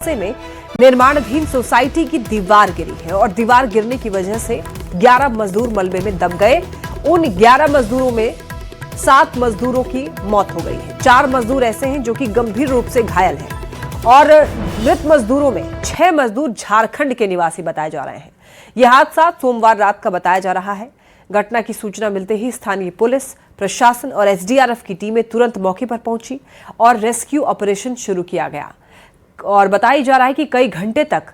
हादसे में निर्माणाधीन सोसाइटी की दीवार गिरी है और दीवार गिरने की वजह से 11 मजदूर मलबे में दब गए। उन 11 मजदूरों में 7 मजदूरों की मौत हो गई है। 4 मजदूर ऐसे हैं जो कि गंभीर रूप से घायल हैं और मृत मजदूरों में 6 मजदूर झारखंड के निवासी बताए जा रहे हैं। यह हादसा सोमवार रात का बताया जा रहा है। घटना की सूचना मिलते ही स्थानीय पुलिस प्रशासन और एसडीआरएफ की टीमें तुरंत मौके पर पहुंची और रेस्क्यू ऑपरेशन शुरू किया गया और बताया जा रहा है कि कई घंटे तक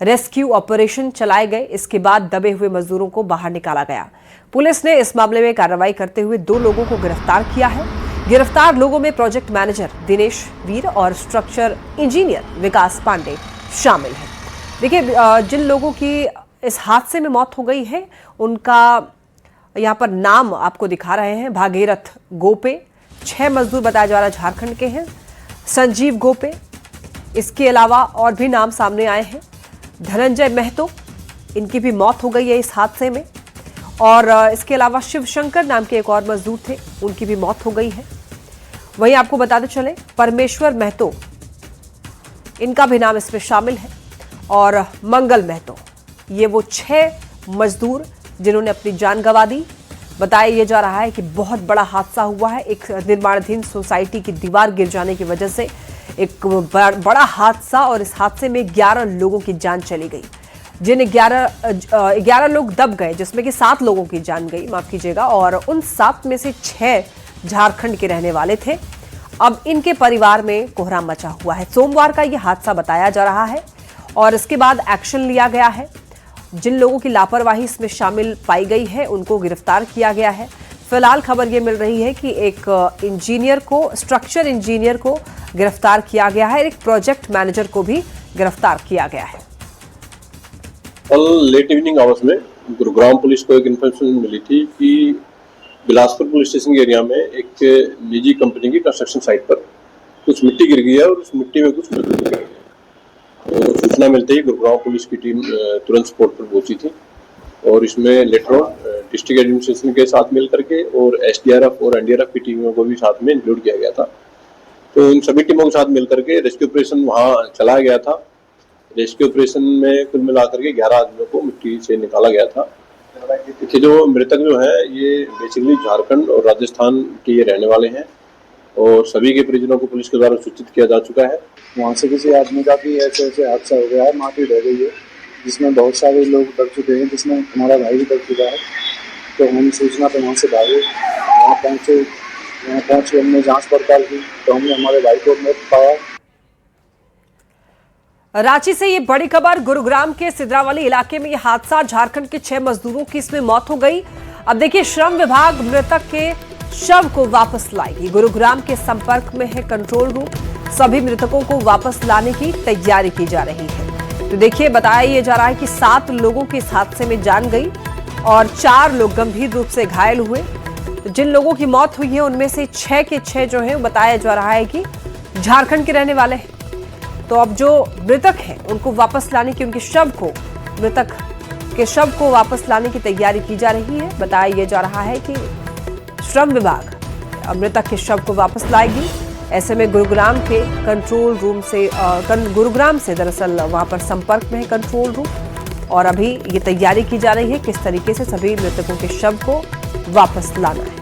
रेस्क्यू ऑपरेशन चलाए गए। इसके बाद दबे हुए मजदूरों को बाहर निकाला गया। पुलिस ने इस मामले में कार्रवाई करते हुए 2 लोगों को गिरफ्तार किया है। गिरफ्तार लोगों में प्रोजेक्ट मैनेजर दिनेश वीर और स्ट्रक्चर इंजीनियर विकास पांडे शामिल हैं। देखिए, जिन लोगों की इस हादसे में मौत हो गई है उनका यहाँ पर नाम आपको दिखा रहे हैं। भागीरथ गोपे, 6 मजदूर बताया जा रहा है झारखंड के हैं। संजीव गोपे, इसके अलावा और भी नाम सामने आए हैं। धनंजय महतो, इनकी भी मौत हो गई है इस हादसे में। और इसके अलावा शिवशंकर नाम के एक और मजदूर थे, उनकी भी मौत हो गई है। वहीं आपको बताते चले परमेश्वर महतो, इनका भी नाम इसमें शामिल है। और मंगल महतो, ये वो 6 मजदूर जिन्होंने अपनी जान गंवा दी। बताया यह जा रहा है कि बहुत बड़ा हादसा हुआ है। एक निर्माणाधीन सोसाइटी की दीवार गिर जाने की वजह से एक बड़ा हादसा और इस हादसे में 11 लोगों की जान चली गई, जिन 11 लोग दब गए, जिसमें कि 7 लोगों की जान गई, माफ कीजिएगा। और उन 7 में से 6 झारखंड के रहने वाले थे। अब इनके परिवार में कोहराम मचा हुआ है। सोमवार का यह हादसा बताया जा रहा है और इसके बाद एक्शन लिया गया है। जिन लोगों की लापरवाही इसमें शामिल पाई गई है उनको गिरफ्तार किया गया है। फिलहाल खबर यह मिल रही है कि एक इंजीनियर को, स्ट्रक्चर इंजीनियर को गिरफ्तार किया गया है। एक प्रोजेक्ट मैनेजर को भी गिरफ्तार किया गया है। कल लेट इवनिंग आवर्स में गुरुग्राम पुलिस को एक इन्फॉर्मेशन मिली थी कि बिलासपुर पुलिस स्टेशन के एरिया में एक निजी कंपनी की कंस्ट्रक्शन साइट पर कुछ मिट्टी गिर गई है और उस मिट्टी में कुछ मजदूर गिर गए। तो सूचना मिलते ही गुरुग्राम पुलिस की टीम तुरंत स्पॉट पर पहुंची थी और इसमें लेटर डिस्ट्रिक्ट एडमिनिस्ट्रेशन के साथ मिल करके और एसडीआरएफ और एनडीआरएफ की टीमों को भी साथ में इंक्लूड किया गया था। तो इन सभी टीमों के साथ मिलकर के रेस्क्यू ऑपरेशन वहां चलाया गया था। रेस्क्यू ऑपरेशन में कुल मिलाकर के 11 आदमियों को मिट्टी से निकाला गया था। देखिए, जो मृतक जो है ये बेसिकली झारखंड और राजस्थान के ये रहने वाले हैं और सभी के परिजनों को पुलिस के द्वारा सूचित किया जा चुका है। वहाँ से किसी आदमी का भी ऐसे हादसा हो गया है, माटी ढह गई है, जिसमें बहुत सारे लोग दब चुके हैं, जिसमें हमारा भाई भी दब चुका है। तो हम सूचना पर वहाँ से भागे, वहाँ पहुँच के हमने जांच पड़ताल की तो हमने हमारे भाई को मृत पाया। रांची से ये बड़ी खबर। गुरुग्राम के सिद्रावली इलाके में यह हादसा, झारखंड के 6 मजदूरों की इसमें मौत हो गई। अब देखिए, श्रम विभाग मृतक के शव को वापस लाएगी। गुरुग्राम के संपर्क में है कंट्रोल रूम। सभी मृतकों को वापस लाने की तैयारी की जा रही है। तो देखिए, बताया यह जा रहा है कि 7 लोगों की इस हादसे में जान गई और 4 लोग गंभीर रूप से घायल हुए। तो जिन लोगों की मौत हुई है उनमें से 6 के 6 जो है बताया जा रहा है कि झारखंड के रहने वाले हैं। तो अब जो मृतक हैं उनको वापस लाने की, मृतक के शव को वापस लाने की तैयारी की जा रही है। बताया यह जा रहा है कि श्रम विभाग मृतक के शव को वापस लाएगी। ऐसे में गुरुग्राम के कंट्रोल रूम से गुरुग्राम से दरअसल वहां पर संपर्क में है कंट्रोल रूम और अभी ये तैयारी की जा रही है किस तरीके से सभी मृतकों के शव को वापस लाना है।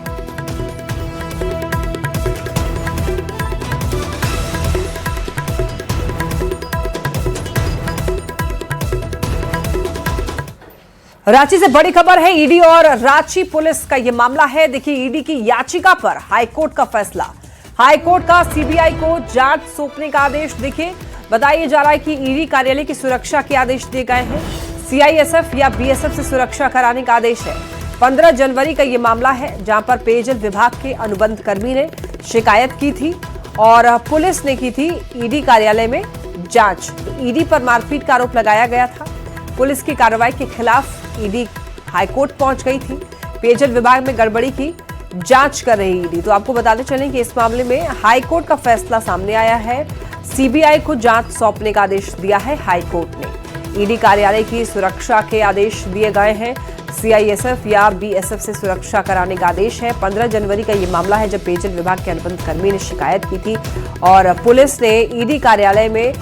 रांची से बड़ी खबर है। ईडी और रांची पुलिस का यह मामला है। देखिए, ईडी की याचिका पर हाईकोर्ट का फैसला। हाईकोर्ट का सीबीआई को जांच सौंपने का आदेश। देखिए, बताया जा रहा है कि ईडी कार्यालय की सुरक्षा के आदेश दिए गए हैं। सीआईएसएफ या बीएसएफ से सुरक्षा कराने का आदेश है। 15 जनवरी का यह मामला है जहां पर पेयजल विभाग के अनुबंध कर्मी ने शिकायत की थी और पुलिस ने की थी ईडी कार्यालय में जांच। ईडी पर मारपीट का आरोप लगाया गया था। पुलिस की कार्रवाई के खिलाफ ईडी हाईकोर्ट पहुंच गई थी। पेयजल विभाग में गड़बड़ी की जांच कर रही ईडी। तो आपको बताते चलें कि इस मामले में हाईकोर्ट का फैसला सामने आया है। सीबीआई को जांच सौंपने का आदेश दिया है हाईकोर्ट ने। ईडी कार्यालय की सुरक्षा के आदेश दिए गए हैं। सीआईएसएफ या बीएसएफ से सुरक्षा कराने का आदेश है। 15 जनवरी का ये मामला है जब पेयजल विभाग के अनुबंध कर्मी ने शिकायत की थी और पुलिस ने ईडी कार्यालय में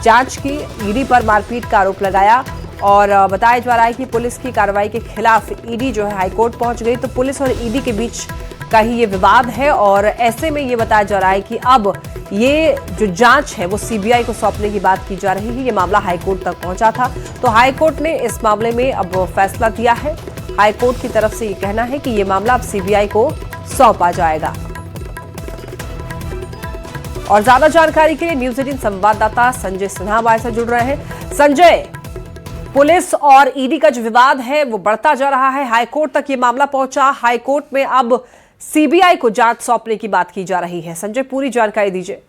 जांच की, ईडी पर मारपीट का आरोप लगाया और बताया जा रहा है कि पुलिस की कार्रवाई के खिलाफ ईडी जो है हाईकोर्ट पहुंच गई। तो पुलिस और ईडी के बीच का ही ये विवाद है और ऐसे में ये बताया जा रहा है कि अब ये जो जांच है वो सीबीआई को सौंपने की बात की जा रही है। ये मामला हाईकोर्ट तक पहुंचा था, तो हाईकोर्ट ने इस मामले में अब फैसला दिया है। हाईकोर्ट की तरफ से ये कहना है कि ये मामला अब सीबीआई को सौंपा जाएगा। और ज्यादा जानकारी के लिए न्यूज 18 संवाददाता संजय सिन्हा हमारे साथ जुड़ रहे हैं। संजय, पुलिस और ईडी का जो विवाद है वो बढ़ता जा रहा है, हाईकोर्ट तक ये मामला पहुंचा। हाईकोर्ट में अब सीबीआई को जांच सौंपने की बात की जा रही है। संजय, पूरी जानकारी दीजिए।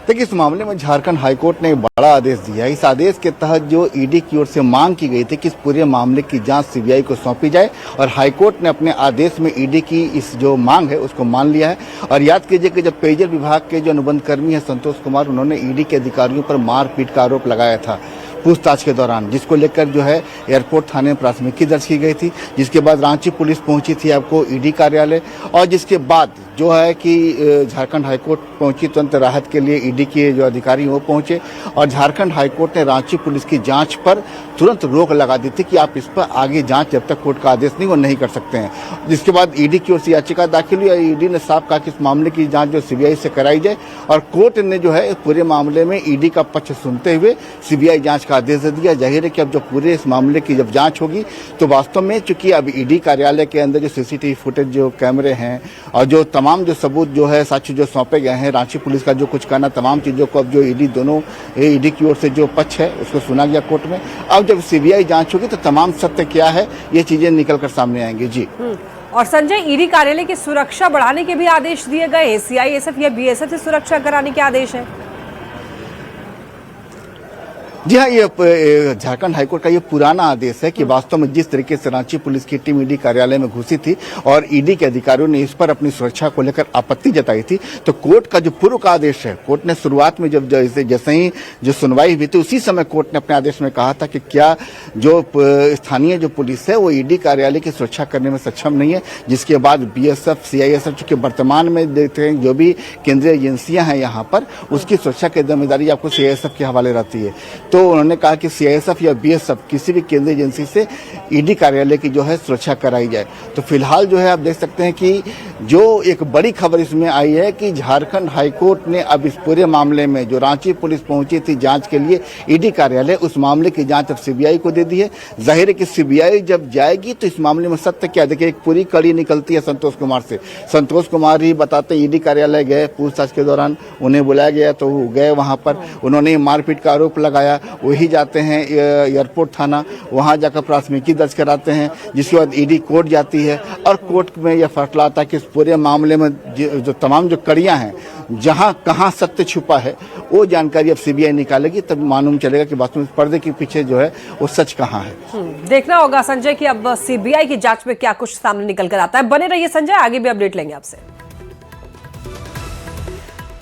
देखिए, इस मामले में झारखंड हाईकोर्ट ने एक बड़ा आदेश दिया है। इस आदेश के तहत जो ईडी की ओर से मांग की गई थी कि इस पूरे मामले की जांच सीबीआई को सौंपी जाए और हाईकोर्ट ने अपने आदेश में ईडी की इस जो मांग है उसको मान लिया है। और याद कीजिए कि जब पेयजल विभाग के जो अनुबंध कर्मी है संतोष कुमार, उन्होंने ईडी के अधिकारियों पर मारपीट का आरोप लगाया था पूछताछ के दौरान, जिसको लेकर जो है एयरपोर्ट थाने में प्राथमिकी दर्ज की गई थी। जिसके बाद रांची पुलिस पहुंची थी आपको ईडी कार्यालय, और जिसके बाद जो है कि झारखंड हाईकोर्ट पहुंची, तुरंत राहत के लिए ईडी के जो अधिकारी वो पहुंचे और झारखंड हाईकोर्ट ने रांची पुलिस की जांच पर तुरंत रोक लगा दी थी कि आप इस पर आगे जांच जब तक कोर्ट का आदेश नहीं वो नहीं कर सकते हैं। जिसके बाद ईडी की ओर से याचिका दाखिल हुई और ईडी ने साफ कहा कि इस मामले की जांच जो सीबीआई से कराई जाए और कोर्ट ने जो है पूरे मामले में ईडी का पक्ष सुनते हुए सीबीआई जांच का आदेश दे दिया। जाहिर है कि अब जो पूरे इस मामले की जब जांच होगी तो वास्तव में चूंकि अब ईडी कार्यालय के अंदर जो सीसीटीवी फुटेज जो कैमरे हैं और जो तमाम जो सबूत जो है साक्ष्य जो सौंपे गए हैं, रांची पुलिस का जो कुछ कहना, तमाम चीजों को अब जो ईडी दोनों ईडी की ओर से जो पक्ष है उसको सुना गया कोर्ट में। अब जब सीबीआई जांच होगी तो तमाम सत्य क्या है ये चीजें निकल कर सामने आएंगी। जी। और संजय, ईडी कार्यालय की सुरक्षा बढ़ाने के भी आदेश दिए गए हैं। सीआईएसएफ या बीएसएफ से सुरक्षा कराने के आदेश है। जी हाँ, ये झारखंड हाईकोर्ट का ये पुराना आदेश है कि वास्तव में जिस तरीके से रांची पुलिस की टीम ईडी कार्यालय में घुसी थी और ईडी के अधिकारियों ने इस पर अपनी सुरक्षा को लेकर आपत्ति जताई थी, तो कोर्ट का जो पूर्व का आदेश है, कोर्ट ने शुरुआत में जब जैसे ही जो सुनवाई हुई थी उसी समय कोर्ट ने अपने आदेश में कहा था कि क्या जो स्थानीय जो पुलिस है वो ईडी कार्यालय की सुरक्षा करने में सक्षम नहीं है। जिसके बाद बीएसएफ, सीआईएसएफ, चूंकि वर्तमान में देखते हैं जो भी केंद्रीय एजेंसियां हैं यहाँ पर, उसकी सुरक्षा की जिम्मेदारी आपको सीआईएसएफ के हवाले रहती है। तो उन्होंने कहा कि सीआईएसएफ या बीएसएफ किसी भी केंद्रीय एजेंसी से ईडी कार्यालय की जो है सुरक्षा कराई जाए। तो फिलहाल जो है आप देख सकते हैं कि जो एक बड़ी खबर इसमें आई है कि झारखंड हाईकोर्ट ने अब इस पूरे मामले में जो रांची पुलिस पहुंची थी जांच के लिए ईडी कार्यालय, उस मामले की जांच अब सीबीआई को दे दी है। जाहिर है कि सीबीआई जब जाएगी तो इस मामले में सत्य क्या, देखिए एक पूरी कड़ी निकलती है संतोष कुमार से। संतोष कुमार ही बताते ईडी कार्यालय गए, पूछताछ के दौरान उन्हें बुलाया गया तो वो गए वहां पर, उन्होंने मारपीट का आरोप लगाया। वही जाते हैं एयरपोर्ट थाना, वहां जाकर प्राथमिकी दर्ज कराते हैं। जिसके बाद ईडी कोर्ट जाती है और कोर्ट में यह फैसला आता है कि इस पूरे मामले में जो तमाम जो कड़ियां हैं, जहां कहां सत्य छुपा है, वो जानकारी अब सीबीआई निकालेगी, तब मालूम चलेगा कि वास्तव में पर्दे के पीछे जो है वो सच कहां है। देखना होगा संजय कि अब सीबीआई की जांच में क्या कुछ सामने निकल कर आता है। बने रहिए संजय, आगे भी अपडेट लेंगे आपसे।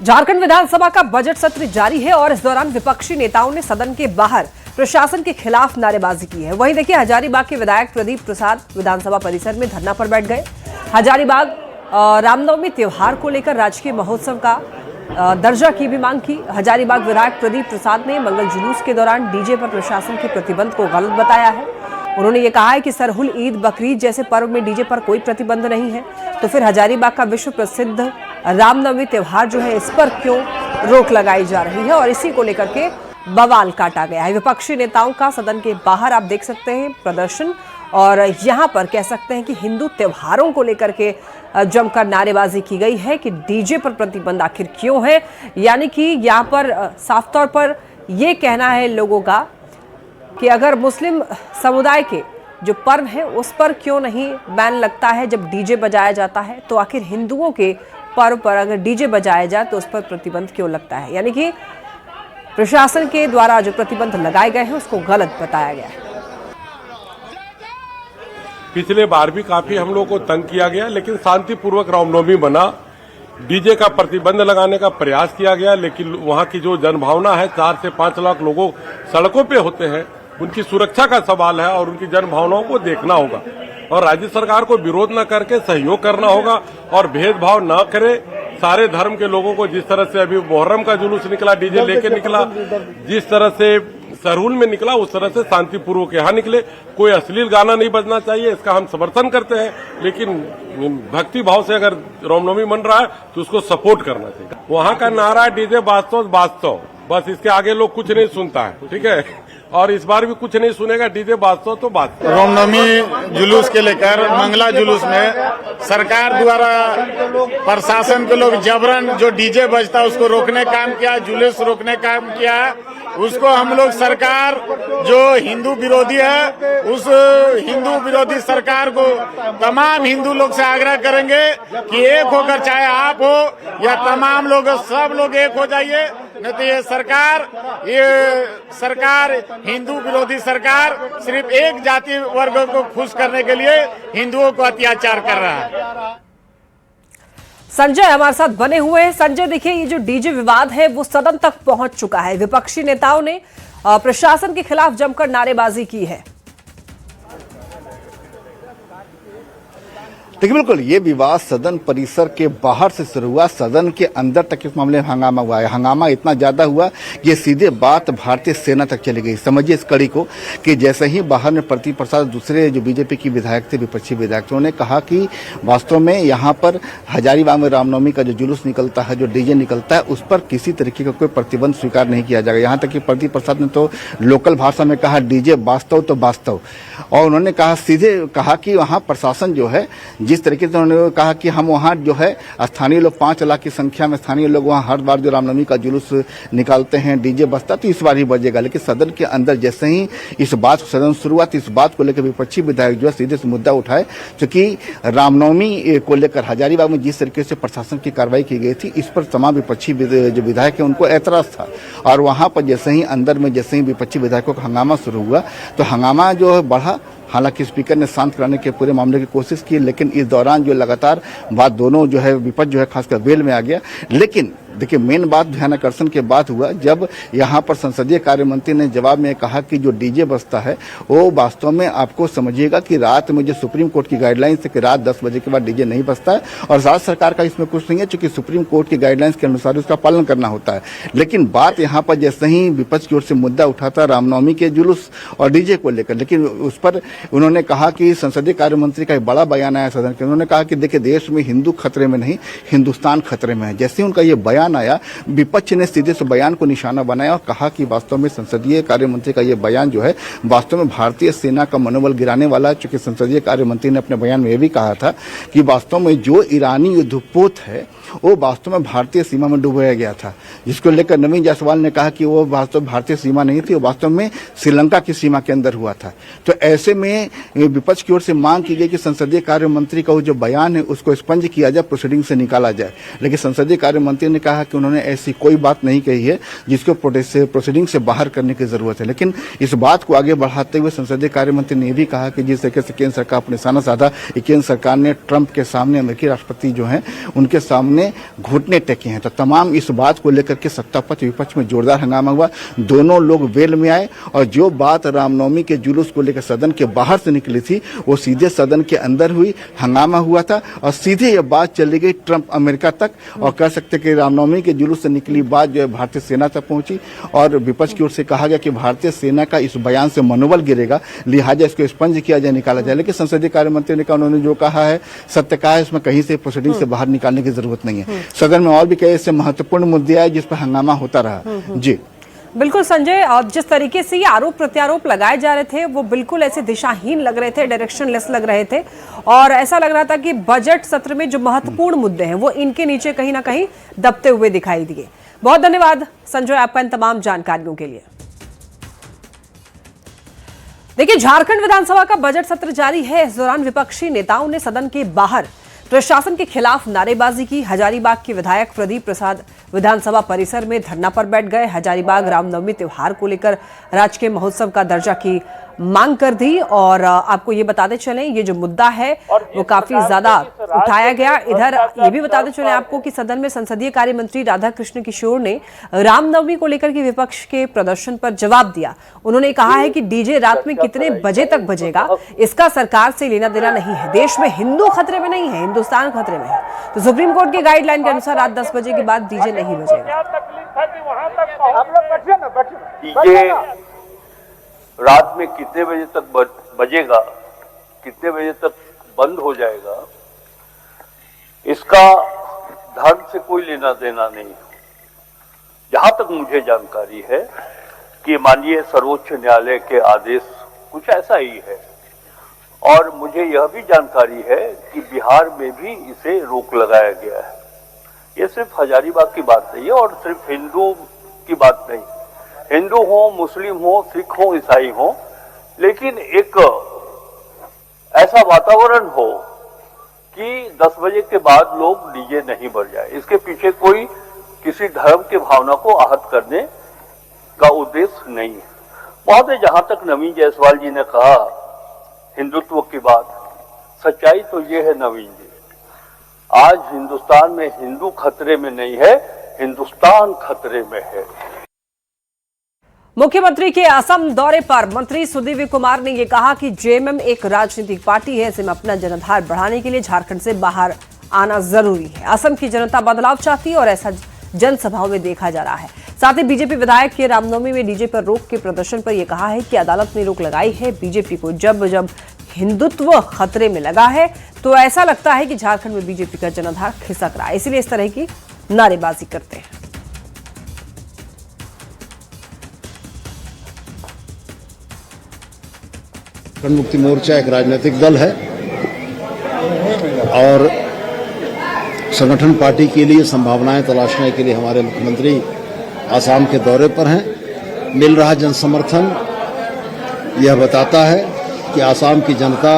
झारखंड विधानसभा का बजट सत्र जारी है और इस दौरान विपक्षी नेताओं ने सदन के बाहर प्रशासन के खिलाफ नारेबाजी की है। वहीं देखिए, हजारीबाग के विधायक प्रदीप प्रसाद विधानसभा परिसर में धरना पर बैठ गए। हजारीबाग रामनवमी त्योहार को लेकर राजकीय महोत्सव का दर्जा की भी मांग की। हजारीबाग विधायक प्रदीप प्रसाद ने मंगल जुलूस के दौरान डीजे पर प्रशासन के प्रतिबंध को गलत बताया है। उन्होंने ये कहा है कि सरहुल, ईद, बकरीद जैसे पर्व में डीजे पर कोई प्रतिबंध नहीं है, तो फिर हजारीबाग का विश्व प्रसिद्ध रामनवमी त्योहार जो है इस पर क्यों रोक लगाई जा रही है, और इसी को लेकर के बवाल काटा गया है। विपक्षी नेताओं का सदन के बाहर आप देख सकते हैं प्रदर्शन, और यहाँ पर कह सकते हैं कि हिंदू त्योहारों को लेकर के जमकर नारेबाजी की गई है कि डीजे पर प्रतिबंध आखिर क्यों है। यानी कि यहाँ पर साफ तौर पर ये कहना है लोगों का कि अगर मुस्लिम समुदाय के जो पर्व है उस पर क्यों नहीं बैन लगता है जब डीजे बजाया जाता है, तो आखिर हिंदुओं के पर्व पर अगर डीजे बजाया जाए तो उस पर प्रतिबंध क्यों लगता है। यानी कि प्रशासन के द्वारा जो प्रतिबंध लगाए गए हैं उसको गलत बताया गया है। पिछले बार भी काफी हम लोग को तंग किया गया, लेकिन शांतिपूर्वक रामनवमी बना। डीजे का प्रतिबंध लगाने का प्रयास किया गया, लेकिन वहां की जो जनभावना है, 4 से 5 लाख लोगों सड़कों पे होते हैं, उनकी सुरक्षा का सवाल है और उनकी जनभावनाओं को देखना होगा और राज्य सरकार को विरोध न करके सहयोग करना होगा और भेदभाव न करे, सारे धर्म के लोगों को, जिस तरह से अभी मुहर्रम का जुलूस निकला, डीजे लेके निकला, जिस तरह से सरहुल में निकला, उस तरह से शांतिपूर्वक यहाँ निकले। कोई अश्लील गाना नहीं बजना चाहिए, इसका हम समर्थन करते हैं, लेकिन भक्ति भाव से अगर रामनवमी मन रहा है तो उसको सपोर्ट करना चाहिए। वहाँ का नारा डीजे वास्तव वास्तव, बस इसके आगे लोग कुछ नहीं सुनता है, ठीक है, और इस बार भी कुछ नहीं सुनेगा, डीजे वास्तव तो बात। रामनवमी जुलूस के लेकर मंगला जुलूस में सरकार द्वारा प्रशासन के लोग जबरन जो डीजे बजता है उसको रोकने काम किया, जुलूस रोकने काम किया, उसको हम लोग सरकार जो हिंदू विरोधी है उस हिंदू विरोधी सरकार को तमाम हिंदू लोग से आग्रह करेंगे कि एक होकर, चाहे आप हो या तमाम लोग, सब लोग एक हो जाइए, नहीं तो ये सरकार हिंदू विरोधी सरकार सिर्फ एक जाति वर्ग को खुश करने के लिए हिंदुओं को अत्याचार कर रहा है। संजय हमारे साथ बने हुए हैं। संजय, देखिए ये जो डीजे विवाद है वो सदन तक पहुंच चुका है। विपक्षी नेताओं ने प्रशासन के खिलाफ जमकर नारेबाजी की है। देखिए, बिल्कुल ये विवाद सदन परिसर के बाहर से शुरू हुआ, सदन के अंदर तक इस मामले में हंगामा हुआ है। हंगामा इतना ज्यादा हुआ कि ये सीधे बात भारतीय सेना तक चली गई। समझिए इस कड़ी को कि जैसे ही बाहर में प्रतिप्रसाद दूसरे जो बीजेपी की विधायक थे, विपक्षी विधायक थे, उन्होंने कहा कि वास्तव में यहाँ पर हजारीबाग में रामनवमी का जो जुलूस निकलता है, जो डीजे निकलता है, उस पर किसी तरीके का कोई प्रतिबंध स्वीकार नहीं किया जाएगा। यहाँ तक कि प्रतिप्रसाद ने तो लोकल भाषा में कहा डीजे वास्तव तो वास्तव, और उन्होंने कहा, सीधे कहा कि वहाँ प्रशासन जो है, जिस तरीके से उन्होंने कहा कि हम वहाँ जो है स्थानीय लोग 5 लाख की संख्या में स्थानीय लोग वहाँ हर बार जो रामनवमी का जुलूस निकालते हैं, डीजे बजता, तो इस बार ही बजेगा। लेकिन सदन के अंदर जैसे ही इस बात सदन शुरुआत, इस बात को लेकर विपक्षी विधायक जो है सीधे से मुद्दा उठाए, क्योंकि रामनवमी को लेकर हजारीबाग में जिस तरीके से प्रशासन की कार्रवाई की गई थी, इस पर तमाम विपक्षी जो विधायक है उनको ऐतराज था। और वहाँ पर जैसे ही अंदर में जैसे ही विपक्षी विधायकों का हंगामा शुरू हुआ तो हंगामा जो है बढ़ा। हालांकि स्पीकर ने शांत कराने के पूरे मामले की कोशिश की, लेकिन इस दौरान जो लगातार बात दोनों जो है विपक्ष जो है खासकर वेल में आ गया। लेकिन देखिए मेन बात ध्यानाकर्षण के बाद हुआ जब यहाँ पर संसदीय कार्य मंत्री ने जवाब में कहा कि जो डीजे बजता है वो वास्तव में आपको समझिएगा कि रात में जो सुप्रीम कोर्ट की गाइडलाइंस है कि रात 10 बजे के बाद डीजे नहीं बजता है, और राज्य सरकार का इसमें कुछ नहीं है, चूंकि सुप्रीम कोर्ट की गाइडलाइंस के अनुसार उसका पालन करना होता है। लेकिन बात यहाँ पर जैसे ही विपक्ष की ओर से मुद्दा उठा था रामनवमी के जुलूस और डीजे को लेकर, लेकिन उस पर उन्होंने कहा कि संसदीय कार्य मंत्री का एक बड़ा बयान आया सदन के, उन्होंने कहा कि देखिए देश में हिंदू खतरे में नहीं, हिंदुस्तान खतरे में है। जैसे ही उनका ये बयान आया, विपक्ष ने सीधे से बयान को निशाना बनाया और कहा कि वास्तव में संसदीय कार्य मंत्री का ये बयान जो है वास्तव में भारतीय सेना का मनोबल गिराने वाला है। चूंकि संसदीय कार्य मंत्री ने अपने बयान में यह भी कहा था कि वास्तव में जो ईरानी युद्धपोत है वो वास्तव में भारतीय सीमा में डुबाया गया था, जिसको लेकर नवीन जायसवाल ने कहा कि वो वास्तव भारतीय सीमा नहीं थी, वो वास्तव में श्रीलंका की सीमा के अंदर हुआ था। तो ऐसे में विपक्ष की ओर से मांग की गई कि संसदीय कार्य मंत्री का वो जो बयान है उसको स्पंज किया जाए, प्रोसीडिंग से निकाला जाए। लेकिन संसदीय कार्य मंत्री ने कहा कि उन्होंने ऐसी कोई बात नहीं कही है जिसको प्रोसीडिंग से बाहर करने की जरूरत है। लेकिन इस बात को आगे बढ़ाते हुए संसदीय कार्य मंत्री ने भी कहा कि जिस तरीके से केंद्र सरकार अपने निशाना साधा, केंद्र सरकार ने ट्रंप के सामने, अमेरिकी राष्ट्रपति जो हैं उनके सामने घुटने टेके हैं। तो तमाम इस बात को लेकर के सत्ता पक्ष विपक्ष में जोरदार हंगामा हुआ, दोनों लोग वेल में आए, और जो बात रामनवमी के जुलूस को लेकर सदन के बाहर से निकली थी वो सीधे सदन के अंदर हुई, हंगामा हुआ था, और सीधे ये बात चली गई ट्रंप अमेरिका तक, और कह सकते कि रामनवमी के जुलूस से निकली बात जो है भारतीय सेना तक पहुंची, और विपक्ष की ओर से कहा गया कि भारतीय सेना का इस बयान से मनोबल गिरेगा, लिहाजा इसको स्पंज किया जाए, निकाला जाए। लेकिन संसदीय कार्य मंत्री ने कहा, उन्होंने जो कहा है सत्य कहा है, इसमें कहीं से प्रोसीडिंग से बाहर निकालने की जरूरत नहीं है। सदन में और भी कई ऐसे महत्वपूर्ण मुद्दे आए जिस पर हंगामा होता रहा। जी बिल्कुल संजय, और जिस तरीके से ये आरोप प्रत्यारोप लगाए जा रहे थे वो बिल्कुल ऐसे दिशाहीन लग रहे थे, डायरेक्शनलेस लग रहे थे, और ऐसा लग रहा था कि बजट सत्र में जो महत्वपूर्ण मुद्दे हैं वो इनके नीचे कहीं ना कहीं दबते हुए दिखाई दिए। बहुत धन्यवाद संजय आपका इन तमाम जानकारियों के लिए। देखिए, झारखंड विधानसभा का बजट सत्र जारी है। इस दौरान विपक्षी नेताओं ने सदन के बाहर प्रशासन के खिलाफ नारेबाजी की। हजारीबाग के विधायक प्रदीप प्रसाद विधानसभा परिसर में धरना पर बैठ गए। हजारीबाग रामनवमी त्योहार को लेकर राजकीय महोत्सव का दर्जा की मांग कर दी। और आपको ये बताते चलें, ये जो मुद्दा है वो काफी ज्यादा उठाया गया। इधर ये भी बताते चलें आपको कि सदन में संसदीय कार्य मंत्री राधाकृष्ण किशोर ने रामनवमी को लेकर के विपक्ष के प्रदर्शन पर जवाब दिया। उन्होंने कहा है कि डीजे रात में कितने बजे तक बजेगा, इसका सरकार से लेना देना नहीं है। देश में हिंदू खतरे में नहीं है, हिंदुस्तान खतरे में है। तो सुप्रीम कोर्ट के गाइडलाइन के अनुसार रात 10 बजे के बाद डीजे नहीं बजेगा। डीजे रात में कितने बजे तक बजेगा, कितने बजे तक बंद हो जाएगा, इसका धर्म से कोई लेना देना नहीं है। जहां तक मुझे जानकारी है कि माननीय सर्वोच्च न्यायालय के आदेश कुछ ऐसा ही है, और मुझे यह भी जानकारी है कि बिहार में भी इसे रोक लगाया गया है। ये सिर्फ हजारीबाग की बात नहीं है और सिर्फ हिंदू की बात नहीं, हिंदू हो, मुस्लिम हो, सिख हो, ईसाई हो, लेकिन एक ऐसा वातावरण हो कि 10 बजे के बाद लोग डीजे नहीं बजाए। इसके पीछे कोई किसी धर्म के भावना को आहत करने का उद्देश्य नहीं है। बहुत है, जहां तक नवीन जायसवाल जी ने कहा हिंदुत्व की बात, सच्चाई तो ये है नवीन जी, आज हिंदुस्तान में हिंदू खतरे में नहीं है, हिंदुस्तान खतरे में है। मुख्यमंत्री के असम दौरे पर मंत्री सुदीव्य कुमार ने यह कहा कि जेएमएम एक राजनीतिक पार्टी है, ऐसे में अपना जनाधार बढ़ाने के लिए झारखंड से बाहर आना जरूरी है। असम की जनता बदलाव चाहती है और ऐसा जनसभाओं में देखा जा रहा है। साथ ही बीजेपी विधायक के रामनवमी में डीजे पर रोक के प्रदर्शन पर यह कहा है कि अदालत ने रोक लगाई है। बीजेपी को जब जब हिंदुत्व खतरे में लगा है तो ऐसा लगता है कि झारखंड में बीजेपी का जनाधार खिसक रहा है, इसलिए इस तरह की नारेबाजी करते हैं। झारखंड मुक्ति मोर्चा एक राजनीतिक दल है और संगठन पार्टी के लिए संभावनाएं तलाशने के लिए हमारे मुख्यमंत्री आसाम के दौरे पर हैं। मिल रहा जनसमर्थन यह बताता है कि आसाम की जनता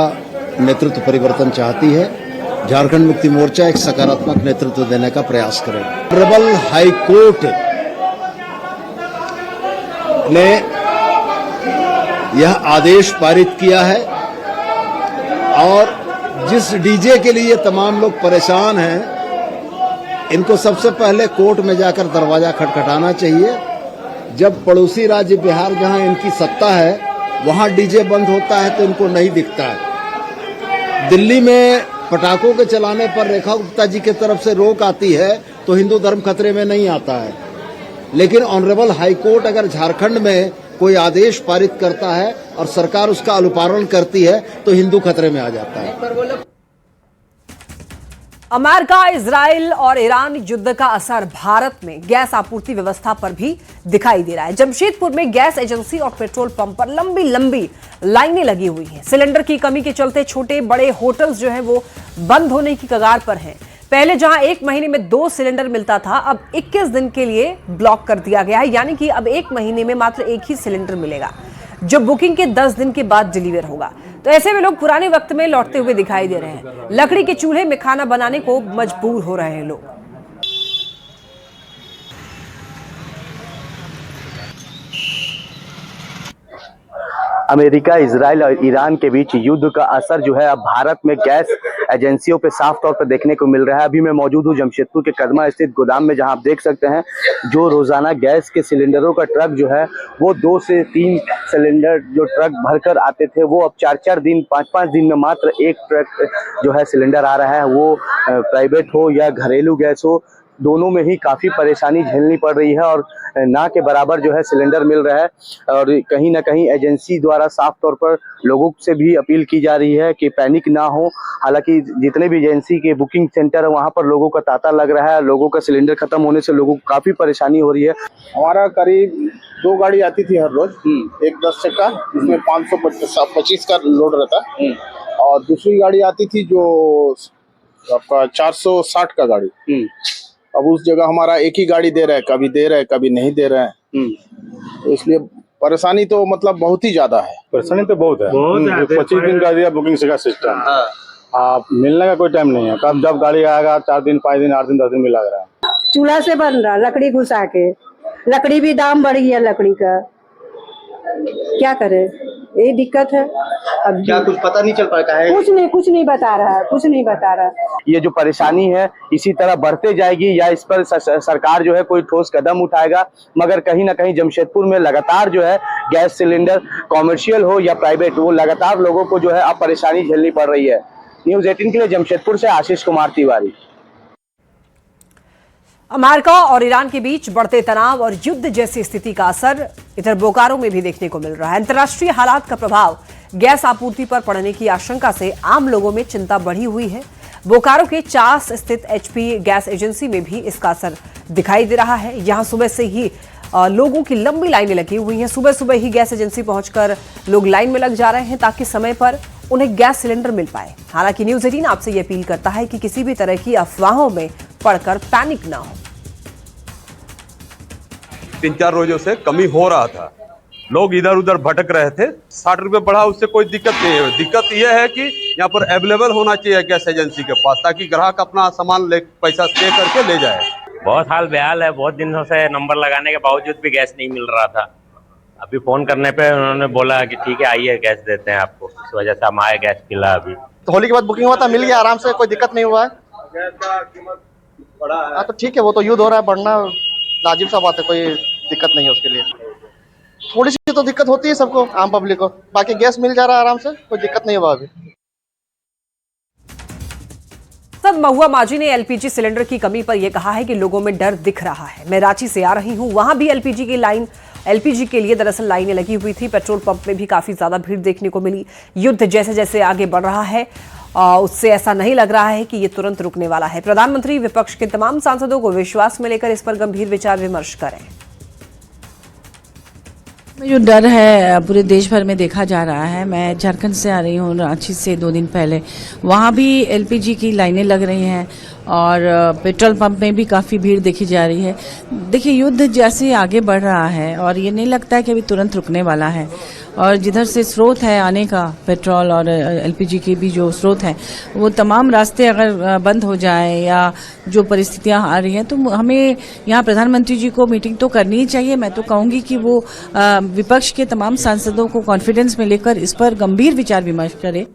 नेतृत्व परिवर्तन चाहती है। झारखंड मुक्ति मोर्चा एक सकारात्मक नेतृत्व देने का प्रयास करेगा। ऑनरेबल हाई कोर्ट ने यह आदेश पारित किया है और जिस डीजे के लिए तमाम लोग परेशान हैं, इनको सबसे पहले कोर्ट में जाकर दरवाजा खटखटाना चाहिए। जब पड़ोसी राज्य बिहार जहां इनकी सत्ता है वहां डीजे बंद होता है तो इनको नहीं दिखता है। दिल्ली में पटाखों के चलाने पर रेखा गुप्ता जी की तरफ से रोक आती है तो हिंदू धर्म खतरे में नहीं आता है, लेकिन ऑनरेबल हाई कोर्ट अगर झारखंड में कोई आदेश पारित करता है और सरकार उसका अनुपालन करती है तो हिंदू खतरे में आ जाता है। अमेरिका, इजराइल और ईरान युद्ध का असर भारत में गैस आपूर्ति व्यवस्था पर भी दिखाई दे रहा है। जमशेदपुर में गैस एजेंसी और पेट्रोल पंप पर लंबी लंबी लाइनें लगी हुई हैं। सिलेंडर की कमी के चलते छोटे बड़े होटल्स जो हैं वो बंद होने की कगार पर हैं। पहले जहां 1 महीने में 2 सिलेंडर मिलता था, अब 21 दिन के लिए ब्लॉक कर दिया गया है, यानी कि अब 1 महीने में मात्र 1 ही सिलेंडर मिलेगा जो बुकिंग के 10 दिन के बाद डिलीवर होगा। तो ऐसे में लोग पुराने वक्त में लौटते हुए दिखाई दे रहे हैं। लकड़ी के चूल्हे में खाना बनाने को मजबूर हो रहे हैं लोग। अमेरिका, इजराइल और ईरान के बीच युद्ध का असर जो है अब भारत में गैस एजेंसियों पे साफ तौर पर देखने को मिल रहा है। अभी मैं मौजूद हूँ जमशेदपुर के कदमा स्थित गोदाम में, जहां आप देख सकते हैं जो रोजाना गैस के सिलेंडरों का ट्रक जो है वो 2 से 3 सिलेंडर जो ट्रक भरकर आते थे वो अब 4-4 दिन 5-5 दिन में मात्र 1 ट्रक जो है सिलेंडर आ रहा है। वो प्राइवेट हो या घरेलू गैस हो, दोनों में ही काफ़ी परेशानी झेलनी पड़ रही है और ना के बराबर जो है सिलेंडर मिल रहा है। और कहीं ना कहीं एजेंसी द्वारा साफ तौर पर लोगों से भी अपील की जा रही है कि पैनिक ना हो। हालांकि जितने भी एजेंसी के बुकिंग सेंटर है वहां पर लोगों का तांता लग रहा है। लोगों का सिलेंडर खत्म होने से लोगों को काफ़ी परेशानी हो रही है। हमारा करीब 2 गाड़ी आती थी हर रोज, एक 10 चक्का जिसमें 525 का लोड रहता और दूसरी गाड़ी आती थी जो आपका 460 का गाड़ी। अब उस जगह हमारा एक ही गाड़ी दे रहा है, कभी दे रहा है कभी नहीं दे रहा है। तो इसलिए परेशानी तो मतलब बहुत ही ज्यादा है। परेशानी तो बहुत है। 25 दिन का दिया बुकिंग का सिस्टम, आप मिलने का कोई टाइम नहीं है। कब जब गाड़ी आएगा 4 दिन 5 दिन 8 दिन 10 दिन में लग रहा है। चूल्हा से बन रहा, लकड़ी घुसा के। लकड़ी भी दाम बढ़ गया लकड़ी का, क्या करें, यही दिक्कत है। अब क्या कुछ पता नहीं चल पाता है? कुछ नहीं बता रहा, कुछ नहीं बता रहा। ये जो परेशानी है इसी तरह बढ़ते जाएगी या इस पर सरकार जो है कोई ठोस कदम उठाएगा? मगर कहीं ना कहीं जमशेदपुर में लगातार जो है गैस सिलेंडर कॉमर्शियल हो या प्राइवेट, वो लगातार लोगों को जो है अब परेशानी झेलनी पड़ रही है। न्यूज़ 18 के लिए जमशेदपुर से आशीष कुमार तिवारी। अमेरिका और ईरान के बीच बढ़ते तनाव और युद्ध जैसी स्थिति का असर इधर बोकारो में भी देखने को मिल रहा है। अंतर्राष्ट्रीय हालात का प्रभाव गैस आपूर्ति पर पड़ने की आशंका से आम लोगों में चिंता बढ़ी हुई है। बोकारो के चास स्थित एचपी गैस एजेंसी में भी इसका असर दिखाई दे रहा है। यहां सुबह से ही लोगों की लंबी लाइनें लगी हुई हैं। सुबह सुबह ही गैस एजेंसी पहुंचकर लोग लाइन में लग जा रहे हैं ताकि समय पर उन्हें गैस सिलेंडर मिल पाए। हालांकि न्यूज़ 18 आपसे ये अपील करता है कि किसी भी तरह की अफवाहों में पड़कर पैनिक ना हो। 3-4 रोजों से कमी हो रहा था, लोग इधर उधर भटक रहे थे। 60 रुपए बढ़ा, उससे कोई दिक्कत नहीं है। दिक्कत यह है कि यहाँ पर अवेलेबल होना चाहिए गैस एजेंसी के पास, ताकि ग्राहक अपना सामान ले पैसा पे करके ले जाए। बहुत हाल बेहाल है, बहुत दिनों से नंबर लगाने के बावजूद भी गैस नहीं मिल रहा था। अभी फोन करने पे उन्होंने बोला कि ठीक है आइए गैस देते हैं आपको, इस वजह से हम आए, गैस मिला। अभी तो होली के बाद बुकिंग हुआ था, मिल गया आराम से, कोई दिक्कत नहीं हुआ है। गैस का कीमत बढ़ा है। हाँ तो ठीक है, वो तो युद्ध हो रहा है, बढ़ना लाजिम सा बात है, कोई दिक्कत नहीं है उसके लिए। थोड़ी सी तो दिक्कत होती है सबको, आम पब्लिक को, बाकी गैस मिल जा रहा है आराम से, कोई दिक्कत नहीं हुआ अभी। महुआ माझी ने एलपीजी सिलेंडर की कमी पर यह कहा है कि लोगों में डर दिख रहा है। मैं रांची से आ रही हूं, वहां भी एलपीजी के लिए दरअसल लाइनें लगी हुई थी। पेट्रोल पंप में भी काफी ज्यादा भीड़ देखने को मिली। युद्ध जैसे जैसे आगे बढ़ रहा है उससे ऐसा नहीं लग रहा है कि ये तुरंत रुकने वाला है। प्रधानमंत्री विपक्ष के तमाम सांसदों को विश्वास में लेकर इस पर गंभीर विचार विमर्श करें। जो डर है पूरे देश भर में देखा जा रहा है। मैं झारखंड से आ रही हूँ, रांची से 2 दिन पहले। वहाँ भी एलपीजी की लाइनें लग रही हैं और पेट्रोल पंप में भी काफ़ी भीड़ देखी जा रही है। देखिए युद्ध जैसे आगे बढ़ रहा है और ये नहीं लगता है कि अभी तुरंत रुकने वाला है। और जिधर से स्रोत है आने का, पेट्रोल और एलपीजी के भी जो स्रोत हैं, वो तमाम रास्ते अगर बंद हो जाएं या जो परिस्थितियां आ रही हैं, तो हमें यहाँ प्रधानमंत्री जी को मीटिंग तो करनी ही चाहिए। मैं तो कहूँगी कि वो विपक्ष के तमाम सांसदों को कॉन्फिडेंस में लेकर इस पर गंभीर विचार विमर्श करे।